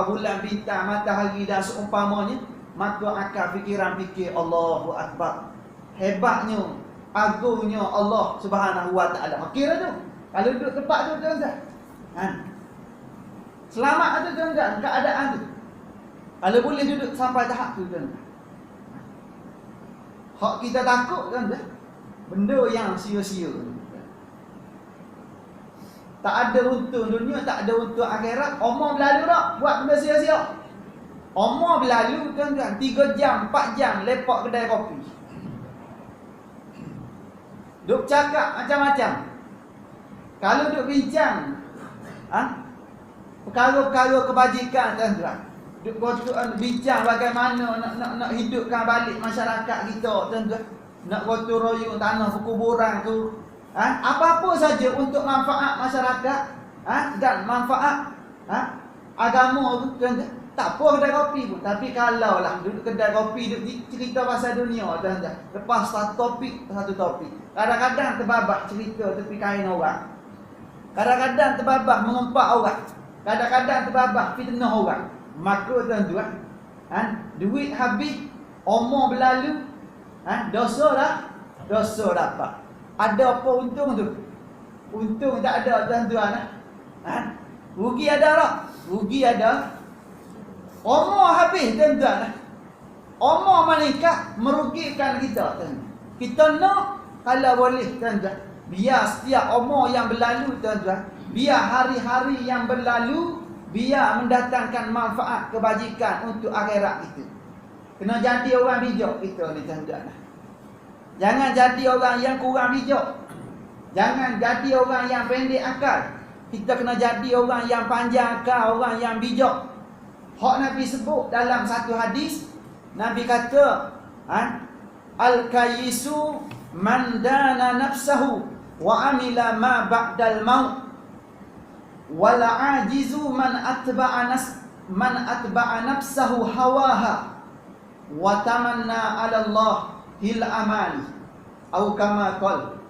bulan, bintang, matahari dan seumpamanya, maka akal fikiran fikir Allahu Akbar. Hebatnya, agungnya Allah Subhanahu Wa Taala. Kira tu, kalau duduk tempat tu tuan-tuan, selamat tu tuan-tuan, keadaan tu. Kalau boleh duduk sampai tahap tu tuan-tuan. Hak kita takut tuan-tuan, benda yang sia-sia. Tak ada untung dunia, tak ada untung akhirat. Umur berlalu tak? Buat benda sia-sia. Umur berlalu tuan-tuan, 3 jam, 4 jam lepak kedai kopi. Duk cakap macam-macam. Kalau duk bincang perkara-perkara kebajikan tuan-tuan, duk bincang bagaimana nak hidupkan balik masyarakat kita tuan-tuan. Nak gotong royong tanah perkuburan tu, apa-apa saja untuk manfaat masyarakat dan manfaat agama tu tuan-tuan. Tak apa kedai kopi pun, tapi kalau lah duduk kedai kopi duduk cerita pasal dunia tuan-tuan, lepas satu topik. Kadang-kadang terbabah cerita tepi kain orang. Kadang-kadang terbabah mengumpat orang. Kadang-kadang terbabah fitnah orang. Maka tuan-tuan, duit habis, umur berlalu, dosa dapat. Ada apa untung tu? Untung tak ada tuan-tuan. Rugi ada tak? Rugi ada. Umur habis tuan-tuan. Umur meningkat merugikan kita tuan-tuan. Kita nak kalau boleh tuan-tuan, biar setiap umur yang berlalu tuan-tuan, biar hari-hari yang berlalu, biar mendatangkan manfaat kebajikan untuk akhirat kita. Kena jadi orang bijak kita ni tuan-tuan. Jangan jadi orang yang kurang bijak. Jangan jadi orang yang pendek akal. Kita kena jadi orang yang panjang akal, orang yang bijak. Hak Nabi sebut dalam satu hadis, Nabi kata, Al-kayisu man dana nafsahu wa amila ma ba'dal maut, wal ajizu man atba'a nafsahu hawaha wa tamanna 'ala Allah hil amali atau kama qala.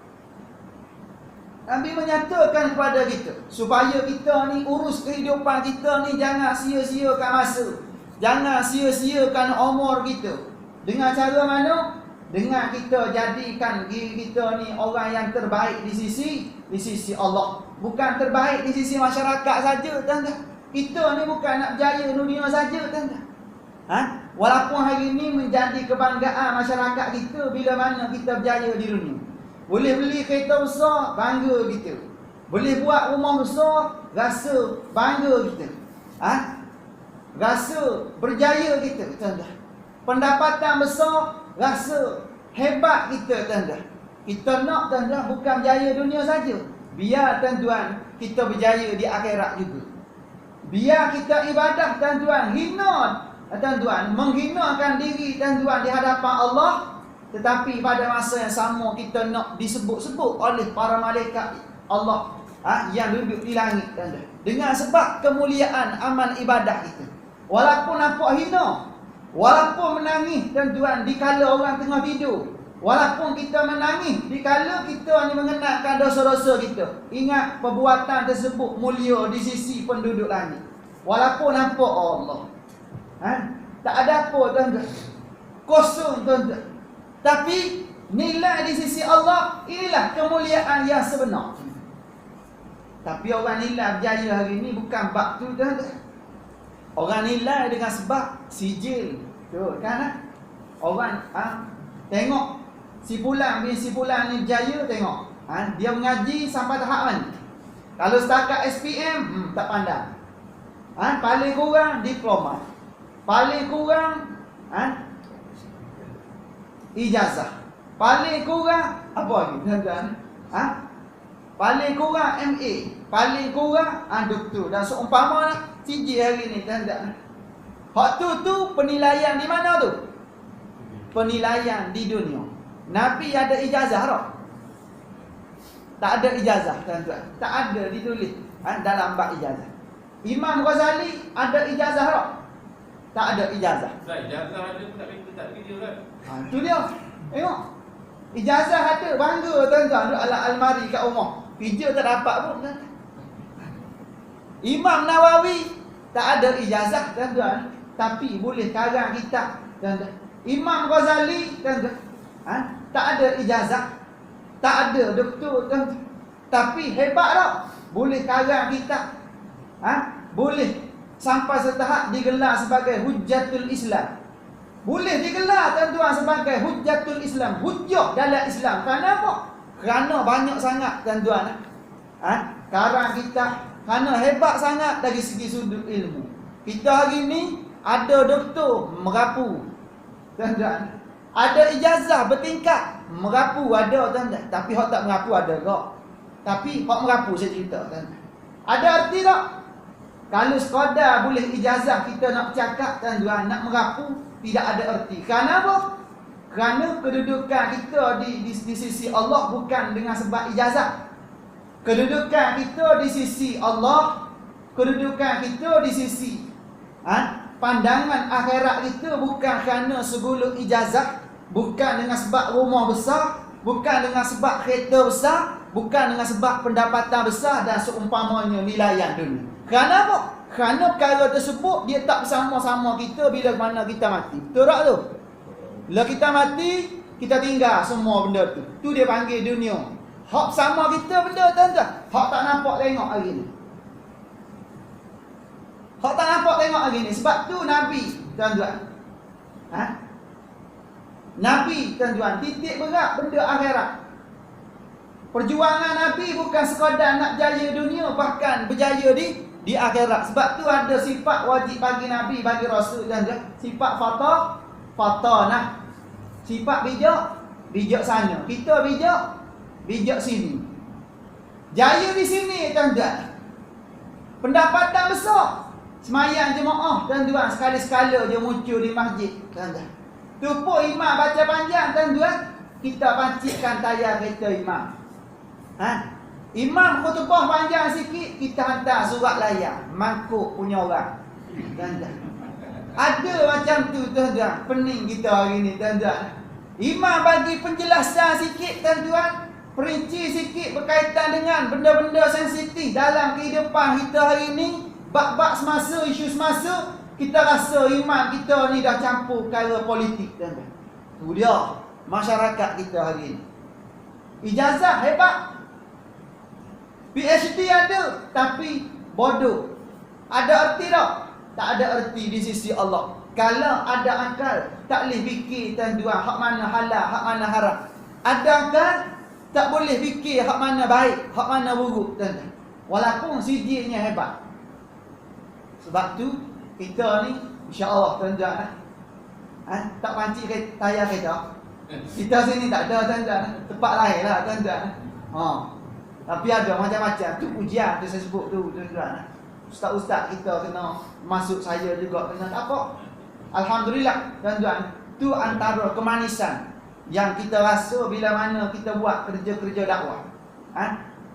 Nabi menyatakan kepada kita supaya kita ni urus kehidupan kita ni, jangan sia-siakan masa, jangan sia-siakan umur kita. Dengan cara mana? Dengan kita jadikan diri kita ni orang yang terbaik di sisi Allah, bukan terbaik di sisi masyarakat saja tuan-tuan. Kita ni bukan nak berjaya dunia saja tuan-tuan. Walaupun hari ini menjadi kebanggaan masyarakat kita bila mana kita berjaya di dunia. Boleh beli kereta besar, bangga kita. Boleh buat rumah besar, rasa bangga kita. Rasa berjaya kita tuan-tuan. Pendapatan besar, rasa hebat kita tuan-tuan. Kita nak tuan-tuan bukan berjaya dunia saja, biar tuan-tuan kita berjaya di akhirat juga. Biar kita ibadah tuan-tuan, hina tuan-tuan, menghinakan diri tuan-tuan di hadapan Allah, tetapi pada masa yang sama kita nak disebut-sebut oleh para malaikat Allah yang duduk di langit tuan-tuan, dengan sebab kemuliaan amal ibadah kita. Walaupun nampak hina, walaupun menangis tuan-tuan dikala orang tengah tidur, walaupun kita menangis dikala kita ni mengenalkan dosa-dosa kita, ingat perbuatan tersebut mulia di sisi penduduk langit. Walaupun nampak Allah, tak ada apa tuan-tuan, kosong tuan-tuan, tapi nilai di sisi Allah, inilah kemuliaan yang sebenar. Tapi orang nilai berjaya hari ini bukan bab tu tuan-tuan. Orang nilai dengan sebab sijil tu kan. Orang tengok si fulan ni berjaya, tengok dia mengaji sampai tahap mana. Kalau setakat SPM tak pandang. Paling kurang diploma, paling kurang ijazah, paling kurang apa lagi tuan-tuan? Paling kurang MA, paling kurang doktor dan seumpama CJ hari ni tuan-tuan. Hak tu penilaian di mana tu? Penilaian di dunia. Nabi ada ijazah tak? Tak ada ijazah tuan-tuan. Tak ada ditulis dalam bab ijazah. Imam Ghazali ada ijazah tak? Tak ada ijazah. Ijazah ada tak kerja kan? Tu dia. Tengok. Ijazah ada, bangga tuan-tuan, duduk ala almari kat rumah. Kerja tak dapat pun tuan-tuan. Imam Nawawi tak ada ijazah tuan-tuan, tapi boleh karang kitab tuan-tuan. Imam Ghazali tuan-tuan, tak ada ijazah, tak ada doktor tuan-tuan, tapi hebat tak? Boleh karang kitab, boleh sampai setahap digelar sebagai Hujjatul Islam. Boleh digelar tuan-tuan sebagai Hujjatul Islam, hujjah dalam Islam. Kenapa? Kerana banyak sangat tuan-tuan, karang kitab, kerana hebat sangat dari segi sudut ilmu. Kita hari ni ada doktor merapu tuan-tuan, ada ijazah bertingkat merapu ada tuan-tuan, tapi hak tak merapu ada kok. Tapi hak merapu saya cerita tuan-tuan. Ada arti tak? Kalau sekadar boleh ijazah kita nak bercakap tuan-tuan, nak merapu, tidak ada erti. Kenapa? Kerana kedudukan kita di sisi Allah bukan dengan sebab ijazah. Kedudukan kita di sisi Allah, kedudukan kita di sisi pandangan akhirat kita bukan kerana segulung ijazah, bukan dengan sebab rumah besar, bukan dengan sebab kereta besar, bukan dengan sebab pendapatan besar dan seumpamanya nilaian dunia. Kenapa? Kerana perkara tersebut dia tak bersama-sama kita bila mana kita mati. Betul tak tu? Bila kita mati, kita tinggal semua benda tu. Tu dia panggil dunia. Hak sama kita benda tuan-tuan. Hak tak nampak tengok hari ni. Hak tak nampak tengok hari ni. Sebab tu Nabi tuan-tuan, Nabi tuan-tuan titik berat benda akhirat. Perjuangan Nabi bukan sekadar nak jaya dunia, bahkan berjaya di akhirat. Sebab tu ada sifat wajib bagi Nabi, bagi Rasul tuan-tuan. Sifat fatanah. Sifat bijak sana. Kita bijak sini. Jaya di sini tuan-tuan. Pendapatan besar. Semayang jemaah tuan-tuan, sekali-sekala dia muncul di masjid tuan-tuan. Tupuk imam baca panjang tuan-tuan, kita pancitkan tayar kereta imam. Imam khutbah panjang sikit, kita hantar surat layar, mangkuk punya orang tuan-tuan. Ada macam tu tuan-tuan, pening kita hari ni tuan-tuan. Imam bagi penjelasan sikit tuan-tuan, perinci sikit berkaitan dengan benda-benda sensitif dalam kehidupan kita hari ni, bab-bab semasa, isu semasa, kita rasa imam kita ni dah campur perkara politik tuan-tuan. Tu dia masyarakat kita hari ni. Ijazah hebat, PhD ada, tapi bodoh. Ada erti tak? Tak ada erti di sisi Allah. Kalau ada akal, tak boleh fikir tuan-tuan hak mana halal, hak mana haram. Ada akal, tak boleh fikir hak mana baik, hak mana buruk tuan-tuan. Walaupun sijilnya hebat. Sebab tu kita ni insya-Allah tuan-tuan, tak pancik tayar kereta. Kita sini tak ada tuan-tuan, tempat lain lah tuan-tuan. Tapi ada macam-macam. Tu ujian tu saya sebut tu tuan-tuan. Ustaz-ustaz kita kena masuk, saya juga kena apa. Alhamdulillah tuan-tuan. Tu antara kemanisan yang kita rasa bila mana kita buat kerja-kerja dakwah.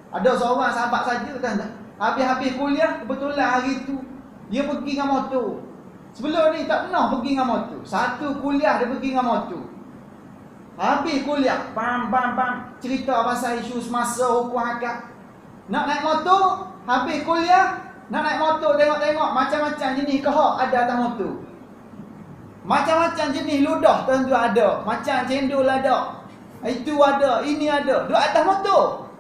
Ada seorang sahabat saja tuan-tuan, habis-habis kuliah kebetulan hari tu dia pergi dengan motor. Sebelum ni tak pernah pergi dengan motor. Satu kuliah dia pergi dengan motor. Habis kuliah, bam, cerita pasal isu semasa, hukum akad. Nak naik motor, habis kuliah, nak naik motor tengok-tengok macam-macam jenis kehak ada atas motor. Macam-macam jenis ludah tuan-tuan ada. Macam cendol ada. Itu ada, ini ada. Duduk atas motor.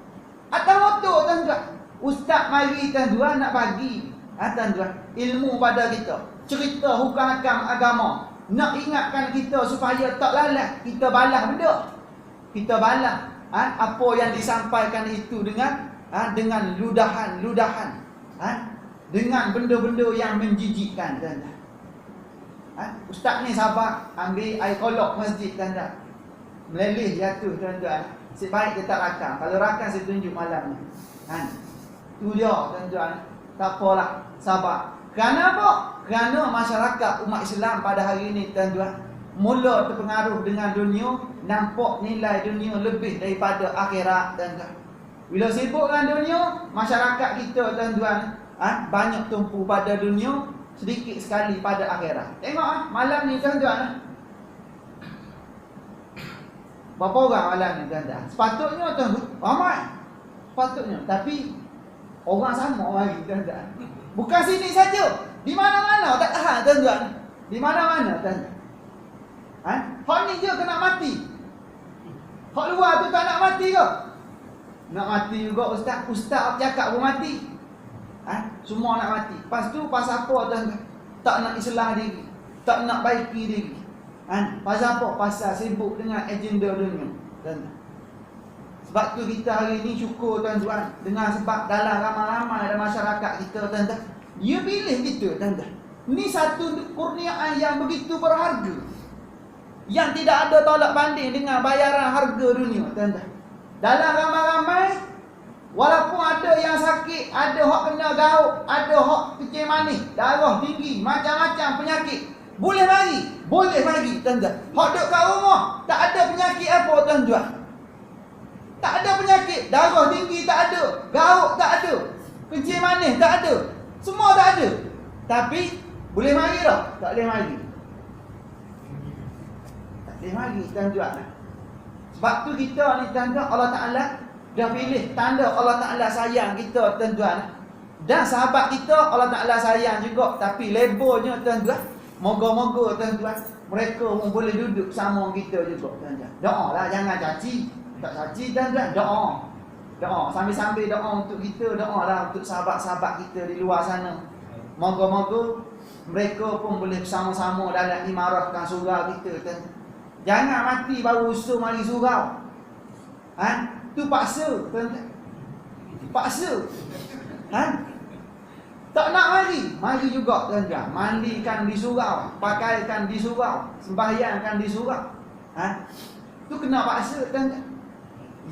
Atas motor tuan-tuan. Ustaz mari tuan-tuan nak bagi tuan-tuan ilmu pada kita. Cerita hukum hakam agama. Nak ingatkan kita supaya tak lalat, kita balas benda. Kita balas apa yang disampaikan itu dengan ludahan-ludahan, dengan benda-benda yang menjijikkan tuan-tuan. Ustaz ni sabar ambil air kolok masjid tuan-tuan. Meleleh jatuh tuan-tuan. Sebaik dia tak rakam. Kalau rakam saya tunjuk malam ni. Tu dia tuan-tuan. Tak apalah, sabar. Kerana apa? Kerana masyarakat umat Islam pada hari ini tuan-tuan mula terpengaruh dengan dunia, nampak nilai dunia lebih daripada akhirat tuan-tuan. Bila sibuk dengan dunia, masyarakat kita tuan-tuan banyak tumpu pada dunia, sedikit sekali pada akhirat. Tengok malam ni tuan-tuan. Berapa orang malam ni tuan-tuan? Sepatutnya tuan-tuan ramai. Sepatutnya, tapi orang sama lagi tuan-tuan. Bukan sini saja. Di mana-mana tak tahan tuan-tuan. Di mana-mana tuan-tuan. Hak ni je kena mati. Hak luar tu tak nak mati ke? Nak mati juga ustaz. Ustaz cakap pun mati. Semua nak mati. Lepas tu pasal apa tuan-tuan? Tak nak islah diri. Tak nak baiki diri. Pasal apa? Pasal sibuk dengan agenda dunia. Tuan-tuan. Sebab tu kita hari ni syukur tuan-tuan. Dengan sebab dalam ramai-ramai dalam masyarakat kita tuan-tuan. Dia pilih kita tuan-tuan. Ni satu kurniaan yang begitu berharga. Yang tidak ada tolak banding dengan bayaran harga dunia tuan-tuan. Dalam ramai-ramai, walaupun ada yang sakit, ada hak kena gauk, ada hak kecil manis, darah tinggi, macam-macam penyakit, boleh mari tuan-tuan. Hak duduk kat rumah, tak ada penyakit apa tuan-tuan. Tak ada penyakit, darah tinggi tak ada, gauk tak ada, kecil manis tak ada, semua tak ada. Tapi boleh mari tak? Tak boleh mari. Tak boleh mari tuan-tuan. Sebab tu kita ni tuan-tuan, Allah Ta'ala dah pilih tanda Allah Ta'ala sayang kita tuan-tuan. Dan sahabat kita Allah Ta'ala sayang juga. Tapi labelnya tuan-tuan, moga-moga tuan-tuan, mereka pun boleh duduk sama kita juga tuan-tuan. Doa lah, jangan caci. Tak caci tuan-tuan, doa. Sambil-sambil doa untuk kita, doa lah untuk sahabat-sahabat kita di luar sana. Moga-moga mereka pun boleh bersama-sama dalam imarahkan surau kita tuan-tuan. Jangan mati baru usul mari surau. Tu paksa tuan-tuan. Paksa. Tak nak mari juga tuan-tuan. Mandikan di surau, pakaikan di surau, sembahyangkan di surau. Tu kena paksa tuan-tuan.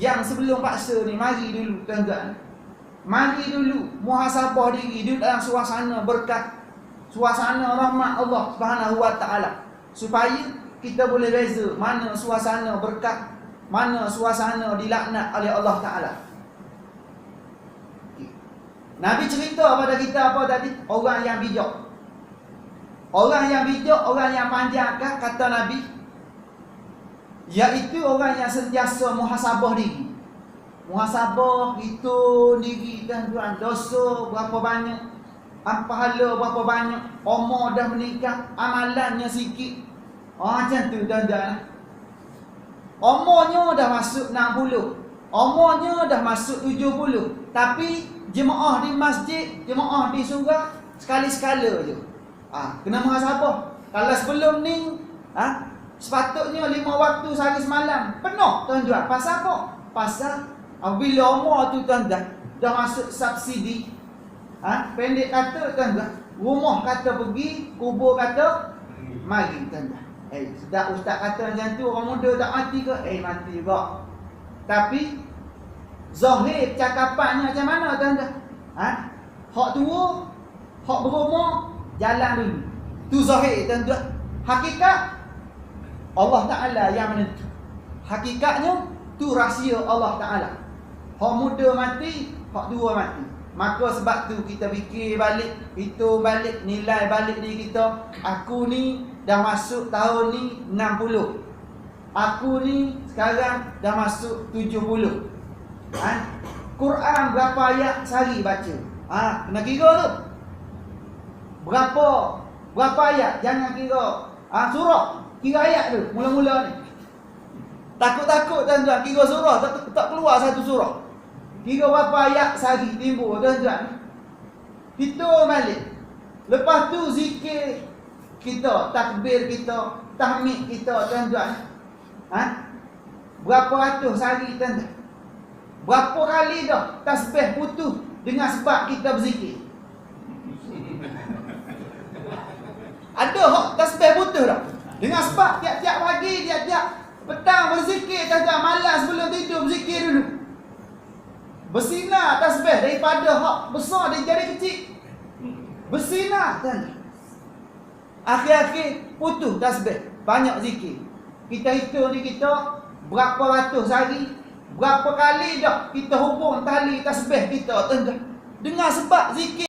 Yang sebelum paksa ni, mari dulu tuan-tuan. Mari dulu muhasabah diri, duduk dalam suasana berkat, suasana rahmat Allah Subhanahu Wa Taala, supaya kita boleh beza mana suasana berkat, mana suasana dilaknat oleh Allah Taala. Nabi cerita pada kita apa tadi? Orang yang bijak. Orang yang bijak, orang yang panjang akal, kata Nabi, iaitu orang yang sentiasa muhasabah diri. Muhasabah, hitung diri tuan-tuan, dosa berapa banyak, pahala berapa banyak, umur dah meningkat, amalannya sikit. Macam tu tuan-tuan. Umurnya dah masuk 60, umurnya dah masuk 70, tapi jemaah di masjid, jemaah di surau sekali-sekala je. Kena muhasabah. Kalau sebelum ni sepatutnya 5 waktu sehari semalam penuh tuan-tuan. Pasal apa? Pasal bila umur tu tuan-tuan dah masuk subsidi. Pendek kata tuan-tuan, rumah kata pergi, kubur kata mari tuan-tuan. Sedap ustaz kata macam tu, orang muda tak mati ke? Mati juga. Tapi zahir cakapannya macam mana tuan-tuan? Hak tua, hak berumur jalan dulu. Tu zahir tuan-tuan. Hakikat Allah Ta'ala yang menentu. Hakikatnya tu rahsia Allah Ta'ala. Hak muda mati, hak tua mati. Maka sebab tu kita fikir balik, hitung balik, nilai balik diri kita. Aku ni dah masuk tahun ni 60. Aku ni sekarang dah masuk 70. Quran berapa ayat sehari baca? Kena kira tu. Berapa ayat? Jangan kira surah. Kira ayat tu, mula-mula ni. Takut-takut tuan-tuan, kira surah, tak keluar satu surah. Kira berapa ayat sehari timbul tuan-tuan. Hitung balik. Lepas tu zikir kita, takbir kita, tahmid kita tuan-tuan. Berapa ratus sehari tuan-tuan. Berapa kali dah tasbih putus dengan sebab kita berzikir. Ada hak tasbih putus dah. Dengan sebab tiap-tiap pagi, tiap-tiap petang berzikir tuan-tuan, malam sebelum tidur berzikir dulu. Bersinar tasbih daripada hak besar dia jadi kecil. Bersinar tuan-tuan. Akhir-akhir putus tasbih, banyak zikir. Kita hitung ni kita berapa ratus hari, berapa kali dah kita hubung tali tasbih kita tuan-tuan. Dengan sebab zikir